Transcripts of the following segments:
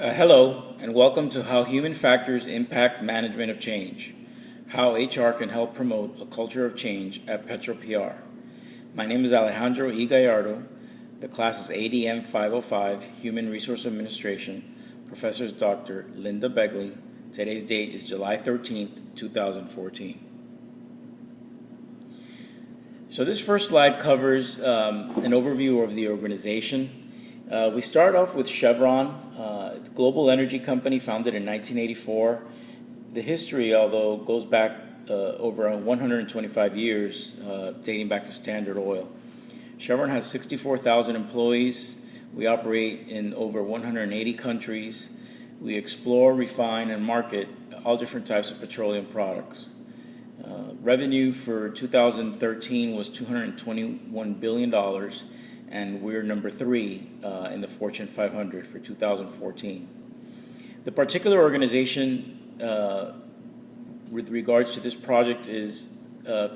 Hello, and welcome to How Human Factors Impact Management of Change, how HR can help promote a culture of change at PetroPR. My name is Alejandro E. Gallardo. The class is Adm505, Human Resource Administration. Professor is Dr. Linda Begley. Today's date is July 13th, 2014. So this first slide covers an overview of the organization. We start off with Chevron. It's a global energy company founded in 1984. The history, although, goes back over 125 years, dating back to Standard Oil. Chevron has 64,000 employees. We operate in over 180 countries. We explore, refine, and market all different types of petroleum products. Revenue for 2013 was $221 billion, and we're number 3 in the Fortune 500 for 2014. The particular organization with regards to this project is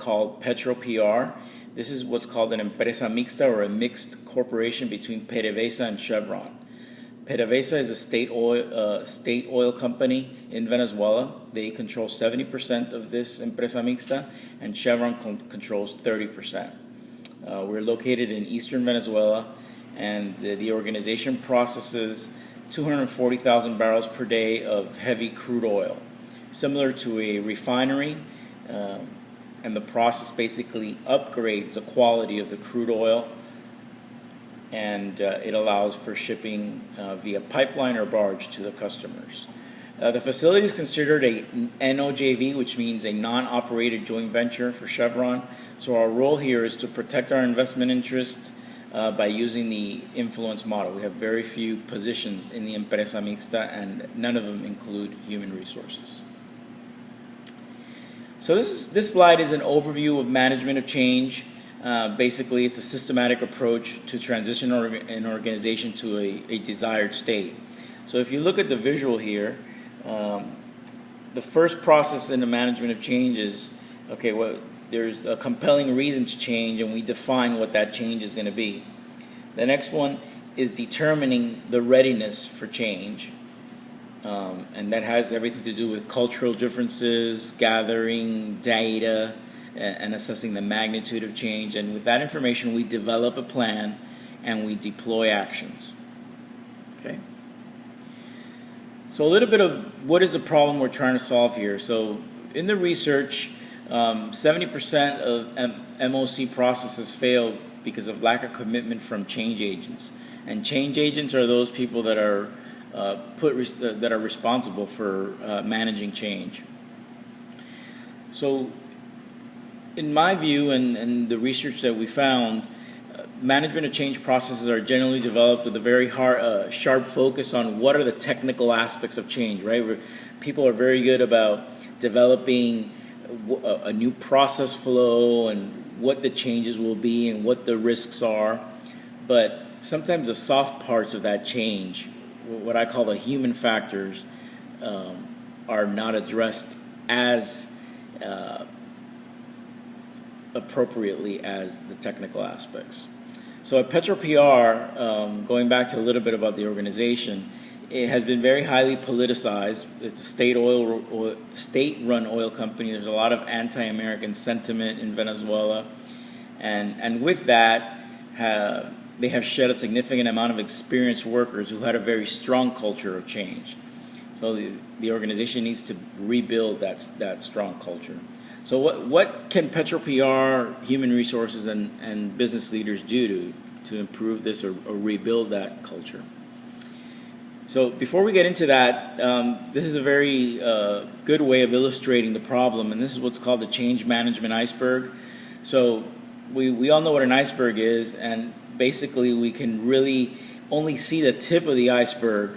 called PetroPR. This is what's called an empresa mixta, or a mixed corporation between PDVSA and Chevron. PDVSA is a state oil company in Venezuela. They control 70% of this empresa mixta, and Chevron controls 30%. We're located in eastern Venezuela, and the organization processes 240,000 barrels per day of heavy crude oil, similar to a refinery, and the process basically upgrades the quality of the crude oil, and it allows for shipping via pipeline or barge to the customers. The facility is considered a NOJV, which means a non-operated joint venture for Chevron. So our role here is to protect our investment interests by using the influence model. We have very few positions in the empresa mixta, and none of them include human resources. So this slide is an overview of management of change. Basically, it's a systematic approach to transition an organization to a desired state. So if you look at the visual here, the first process in the management of change is, there's a compelling reason to change, and we define what that change is going to be. The next one is determining the readiness for change, and that has everything to do with cultural differences, gathering data, and assessing the magnitude of change. And with that information, we develop a plan and we deploy actions. Okay. So a little bit of what is the problem we're trying to solve here. So in the research, 70% of MOC processes fail because of lack of commitment from change agents. And change agents are those people that are that are responsible for managing change. So in my view, and the research that we found, management of change processes are generally developed with a very sharp focus on what are the technical aspects of change, right? People are very good about developing a new process flow and what the changes will be and what the risks are. But sometimes the soft parts of that change, what I call the human factors, are not addressed as appropriately as the technical aspects. So at PetroPR, going back to a little bit about the organization, it has been very highly politicized. It's a state-run oil company. There's a lot of anti-American sentiment in Venezuela, and with that, they have shed a significant amount of experienced workers who had a very strong culture of change. So the organization needs to rebuild that strong culture. So what can PetroPR, human resources, and business leaders do to improve this or rebuild that culture? So before we get into that, this is a very good way of illustrating the problem, and this is what's called the change management iceberg. So we all know what an iceberg is, and basically we can really only see the tip of the iceberg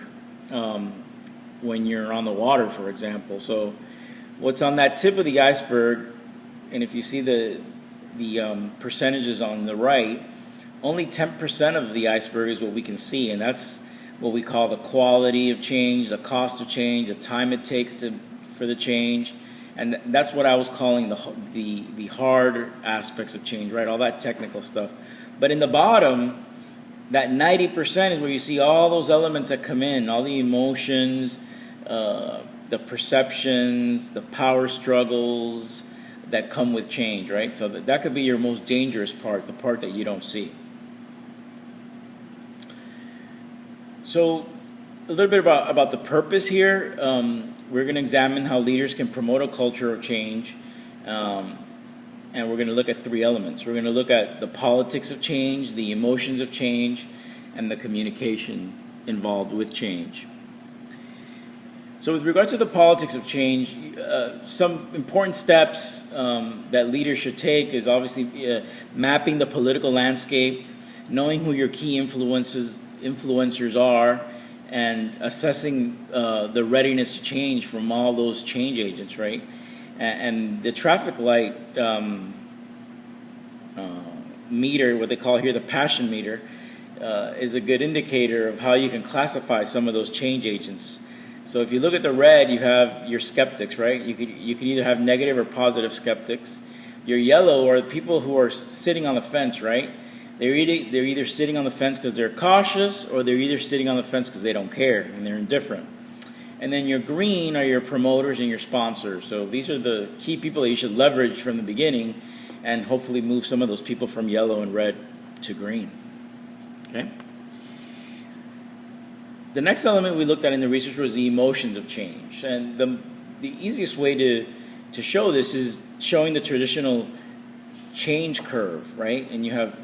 when you're on the water, for example. So what's on that tip of the iceberg, and if you see the percentages on the right, only 10% of the iceberg is what we can see, and that's what we call the quality of change, the cost of change, the time it takes for the change, and that's what I was calling the hard aspects of change, right? All that technical stuff. But in the bottom, That 90% is where you see all those elements that come in, all the emotions, the perceptions, the power struggles that come with change, right? So that could be your most dangerous part, the part that you don't see. So a little bit about the purpose here. We're going to examine how leaders can promote a culture of change. And we're going to look at three elements. We're going to look at the politics of change, the emotions of change, and the communication involved with change. So with regards to the politics of change, some important steps that leaders should take is obviously mapping the political landscape, knowing who your key influencers are, and assessing the readiness to change from all those change agents, right? And the traffic light meter, what they call here the passion meter, is a good indicator of how you can classify some of those change agents. So if you look at the red, you have your skeptics, right? You can either have negative or positive skeptics. Your yellow are the people who are sitting on the fence, right? They're either sitting on the fence because they're cautious, or they're either sitting on the fence because they don't care and they're indifferent. And then your green are your promoters and your sponsors. So these are the key people that you should leverage from the beginning and hopefully move some of those people from yellow and red to green. Okay? The next element we looked at in the research was the emotions of change. And the easiest way to show this is showing the traditional change curve, right? And you have,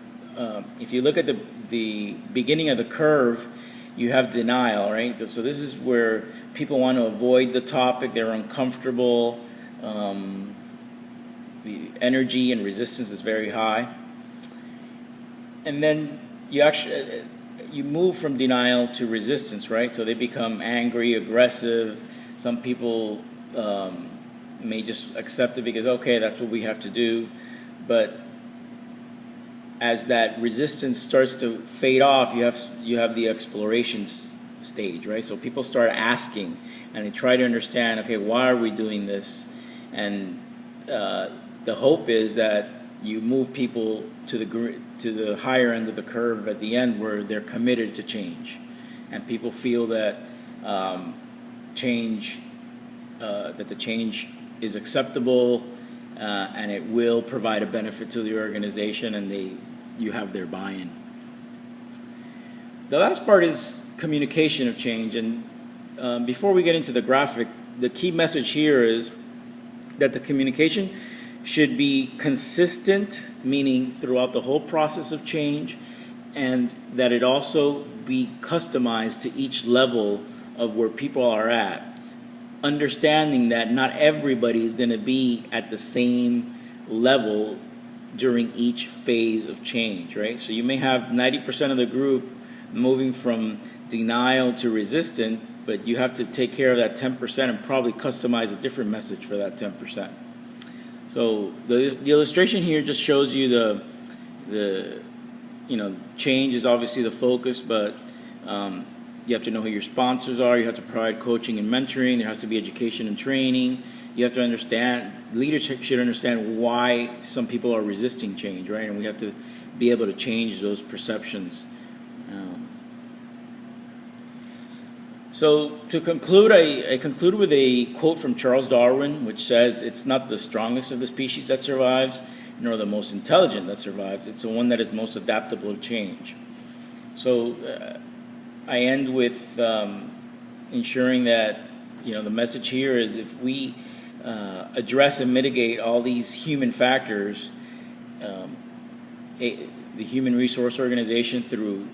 if you look at the beginning of the curve, you have denial, right? So this is where people want to avoid the topic, they're uncomfortable, the energy and resistance is very high. And then you move from denial to resistance, right? So they become angry, aggressive. Some people may just accept it because, okay, that's what we have to do. But as that resistance starts to fade off, you have the exploration stage, right? So people start asking and they try to understand, okay, why are we doing this? And the hope is that you move people to the higher end of the curve at the end where they're committed to change, and people feel that that the change is acceptable and it will provide a benefit to the organization, and you have their buy-in. The last part is communication of change, and before we get into the graphic, the key message here is that the communication should be consistent, meaning throughout the whole process of change, and that it also be customized to each level of where people are at, understanding that not everybody is going to be at the same level during each phase of change, right? So you may have 90% of the group moving from denial to resistant, but you have to take care of that 10% and probably customize a different message for that 10%. So the illustration here just shows you the change is obviously the focus, but you have to know who your sponsors are. You have to provide coaching and mentoring. There has to be education and training. You have to understand, leaders should understand why some people are resisting change, right? And we have to be able to change those perceptions. So to conclude, I conclude with a quote from Charles Darwin, which says, "It's not the strongest of the species that survives, nor the most intelligent that survives. It's the one that is most adaptable to change." So I end with ensuring that the message here is, if we address and mitigate all these human factors, the human resource organization, through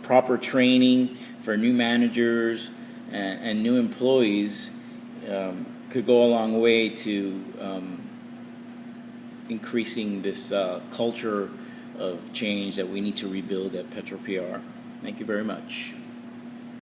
proper training for new managers and new employees, could go a long way to increasing this culture of change that we need to rebuild at Petro PR. Thank you very much.